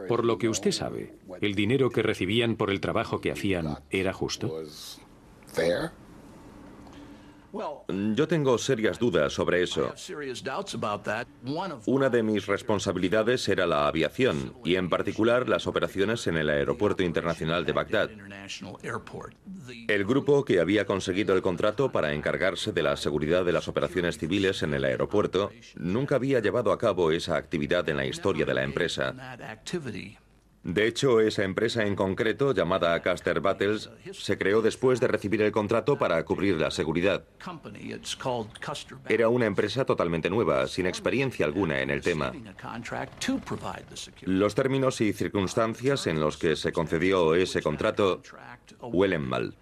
Por lo que usted sabe, ¿el dinero que recibían por el trabajo que hacían era justo? Yo tengo serias dudas sobre eso. Una de mis responsabilidades era la aviación y en particular las operaciones en el Aeropuerto Internacional de Bagdad. El grupo que había conseguido el contrato para encargarse de la seguridad de las operaciones civiles en el aeropuerto nunca había llevado a cabo esa actividad en la historia de la empresa. De hecho, esa empresa en concreto, llamada Custer Battles, se creó después de recibir el contrato para cubrir la seguridad. Era una empresa totalmente nueva, sin experiencia alguna en el tema. Los términos y circunstancias en los que se concedió ese contrato huelen mal.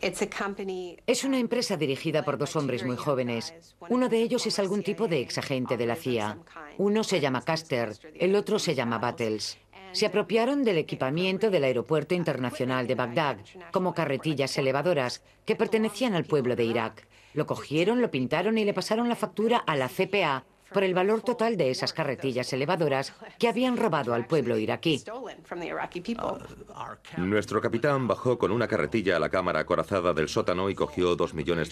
Es una empresa dirigida por dos hombres muy jóvenes. Uno de ellos es algún tipo de exagente de la CIA. Uno se llama Custer, el otro se llama Battles. Se apropiaron del equipamiento del Aeropuerto Internacional de Bagdad, como carretillas elevadoras, que pertenecían al pueblo de Irak. Lo cogieron, lo pintaron y le pasaron la factura a la CPA por el valor total de esas carretillas elevadoras que habían robado al pueblo iraquí. Nuestro capitán bajó con una carretilla a la cámara acorazada del sótano y cogió $2 millones.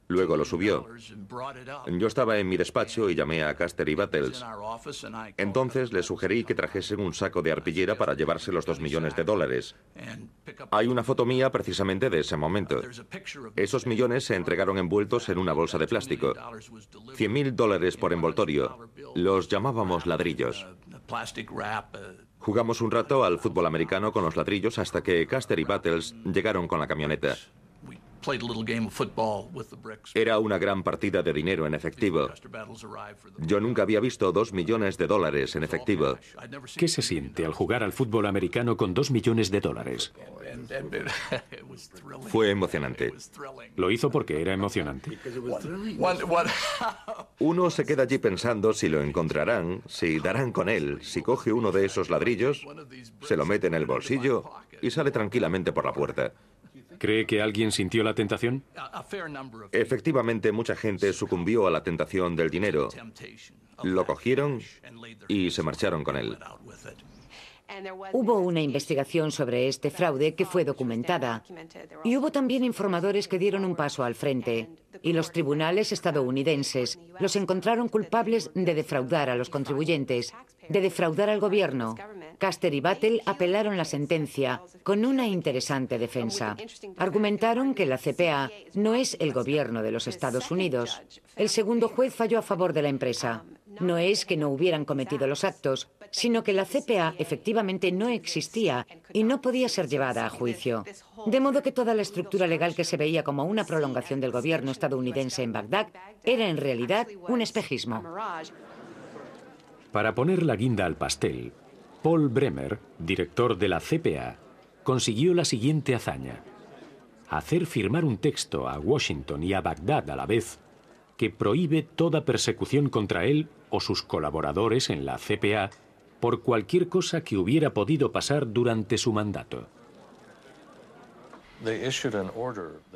Luego lo subió. Yo estaba en mi despacho y llamé a Custer y Battles. Entonces les sugerí que trajesen un saco de arpillera para llevarse los $2 millones. Hay una foto mía precisamente de ese momento. Esos millones se entregaron envueltos en una bolsa de plástico. $100.000 por envoltorio. Los llamábamos ladrillos. Jugamos un rato al fútbol americano con los ladrillos hasta que Custer y Battles llegaron con la camioneta. Era una gran partida de dinero en efectivo. Yo nunca había visto $2 millones en efectivo. ¿Qué se siente al jugar al fútbol americano con $2 millones? Fue emocionante. Lo hizo porque era emocionante. Uno se queda allí pensando si lo encontrarán, si darán con él, si coge uno de esos ladrillos, se lo mete en el bolsillo y sale tranquilamente por la puerta. ¿Cree que alguien sintió la tentación? Efectivamente, mucha gente sucumbió a la tentación del dinero. Lo cogieron y se marcharon con él. Hubo una investigación sobre este fraude que fue documentada. Y hubo también informadores que dieron un paso al frente. Y los tribunales estadounidenses los encontraron culpables de defraudar a los contribuyentes, de defraudar al gobierno. Custer y Battle apelaron la sentencia con una interesante defensa. Argumentaron que la CPA no es el gobierno de los Estados Unidos. El segundo juez falló a favor de la empresa. No es que no hubieran cometido los actos, sino que la CPA efectivamente no existía y no podía ser llevada a juicio. De modo que toda la estructura legal que se veía como una prolongación del gobierno estadounidense en Bagdad era en realidad un espejismo. Para poner la guinda al pastel, Paul Bremer, director de la CPA, consiguió la siguiente hazaña: hacer firmar un texto a Washington y a Bagdad a la vez que prohíbe toda persecución contra él o sus colaboradores en la CPA por cualquier cosa que hubiera podido pasar durante su mandato.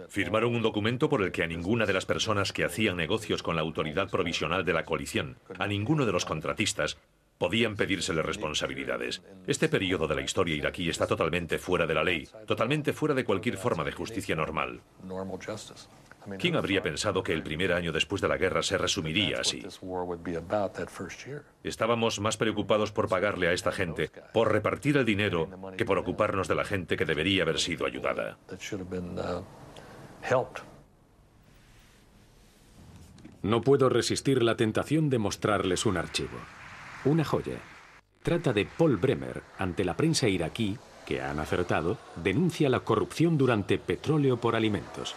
Firmaron un documento por el que a ninguna de las personas que hacían negocios con la autoridad provisional de la coalición, a ninguno de los contratistas, podían pedírsele responsabilidades. Este periodo de la historia iraquí está totalmente fuera de la ley, totalmente fuera de cualquier forma de justicia normal. ¿Quién habría pensado que el primer año después de la guerra se resumiría así? Estábamos más preocupados por pagarle a esta gente, por repartir el dinero, que por ocuparnos de la gente que debería haber sido ayudada. No puedo resistir la tentación de mostrarles un archivo. Una joya. Trata de Paul Bremer ante la prensa iraquí, que han acertado, denuncia la corrupción durante Petróleo por Alimentos.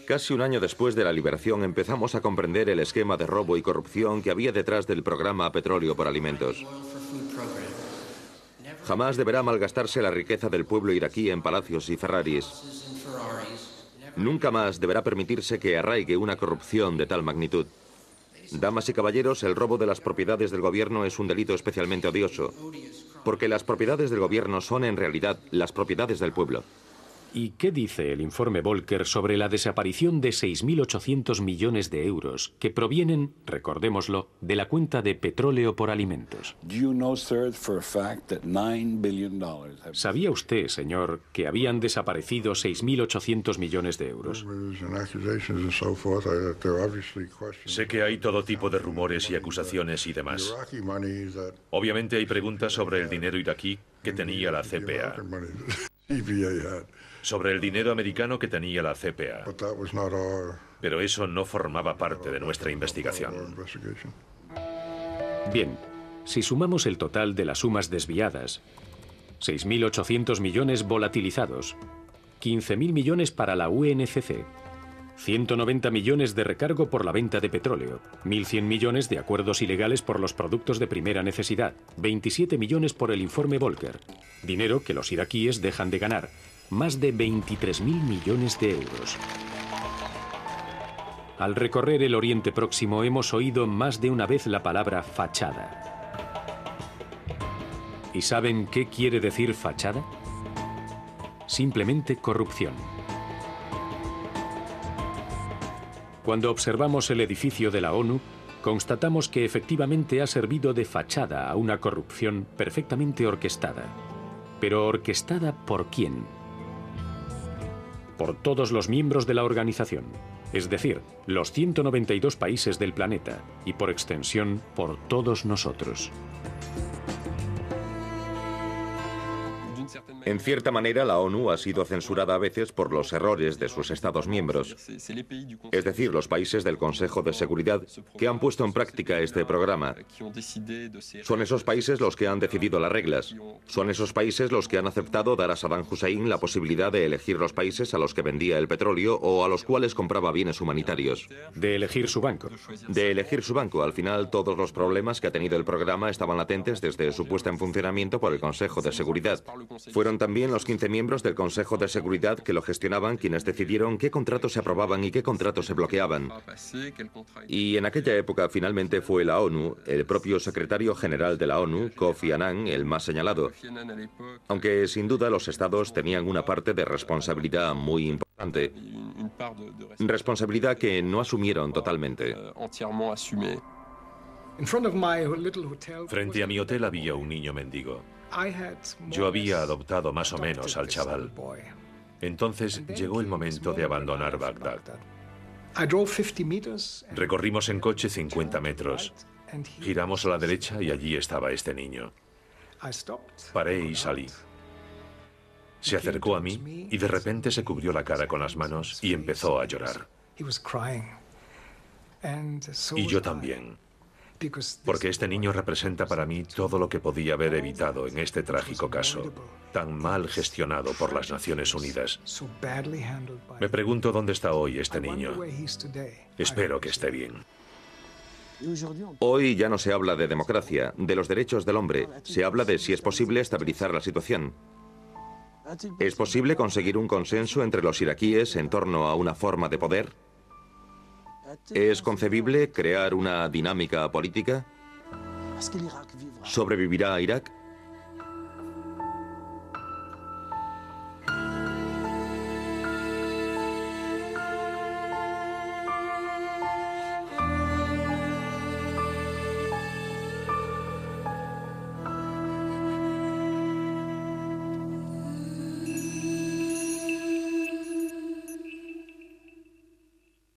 Casi un año después de la liberación empezamos a comprender el esquema de robo y corrupción que había detrás del programa Petróleo por Alimentos. Jamás deberá malgastarse la riqueza del pueblo iraquí en palacios y Ferraris. Nunca más deberá permitirse que arraigue una corrupción de tal magnitud. Damas y caballeros, el robo de las propiedades del gobierno es un delito especialmente odioso, porque las propiedades del gobierno son en realidad las propiedades del pueblo. ¿Y qué dice el informe Volcker sobre la desaparición de 6.800 millones de euros que provienen, recordémoslo, de la cuenta de petróleo por alimentos? ¿Sabía usted, señor, que habían desaparecido 6.800 millones de euros? Sé que hay todo tipo de rumores y acusaciones y demás. Obviamente hay preguntas sobre el dinero iraquí que tenía la CPA. Sobre el dinero americano que tenía la CPA. Pero eso no formaba parte de nuestra investigación. Bien, si sumamos el total de las sumas desviadas, 6.800 millones volatilizados, 15.000 millones para la UNCC, 190 millones de recargo por la venta de petróleo, 1.100 millones de acuerdos ilegales por los productos de primera necesidad, 27 millones por el informe Volcker, dinero que los iraquíes dejan de ganar, más de 23.000 millones de euros. Al recorrer el Oriente Próximo hemos oído más de una vez la palabra fachada. ¿Y saben qué quiere decir fachada? Simplemente corrupción. Cuando observamos el edificio de la ONU, constatamos que efectivamente ha servido de fachada a una corrupción perfectamente orquestada. ¿Pero orquestada por quién? Por todos los miembros de la organización, es decir, los 192 países del planeta, y por extensión, por todos nosotros. En cierta manera, la ONU ha sido censurada a veces por los errores de sus Estados miembros, es decir, los países del Consejo de Seguridad que han puesto en práctica este programa. Son esos países los que han decidido las reglas. Son esos países los que han aceptado dar a Saddam Hussein la posibilidad de elegir los países a los que vendía el petróleo o a los cuales compraba bienes humanitarios. De elegir su banco. De elegir su banco. Al final, todos los problemas que ha tenido el programa estaban latentes desde su puesta en funcionamiento por el Consejo de Seguridad. Fueron también los 15 miembros del Consejo de Seguridad que lo gestionaban quienes decidieron qué contratos se aprobaban y qué contratos se bloqueaban. Y en aquella época finalmente fue la ONU, el propio secretario general de la ONU, Kofi Annan, el más señalado. Aunque sin duda los estados tenían una parte de responsabilidad muy importante. Responsabilidad que no asumieron totalmente. Frente a mi hotel había un niño mendigo. Yo había adoptado más o menos al chaval. Entonces llegó el momento de abandonar Bagdad. Recorrimos en coche 50 metros. Giramos a la derecha y allí estaba este niño. Paré y salí. Se acercó a mí y de repente se cubrió la cara con las manos y empezó a llorar. Y yo también. Porque este niño representa para mí todo lo que podía haber evitado en este trágico caso, tan mal gestionado por las Naciones Unidas. Me pregunto dónde está hoy este niño. Espero que esté bien. Hoy ya no se habla de democracia, de los derechos del hombre. Se habla de si es posible estabilizar la situación. ¿Es posible conseguir un consenso entre los iraquíes en torno a una forma de poder? ¿Es concebible crear una dinámica política? ¿Sobrevivirá Irak?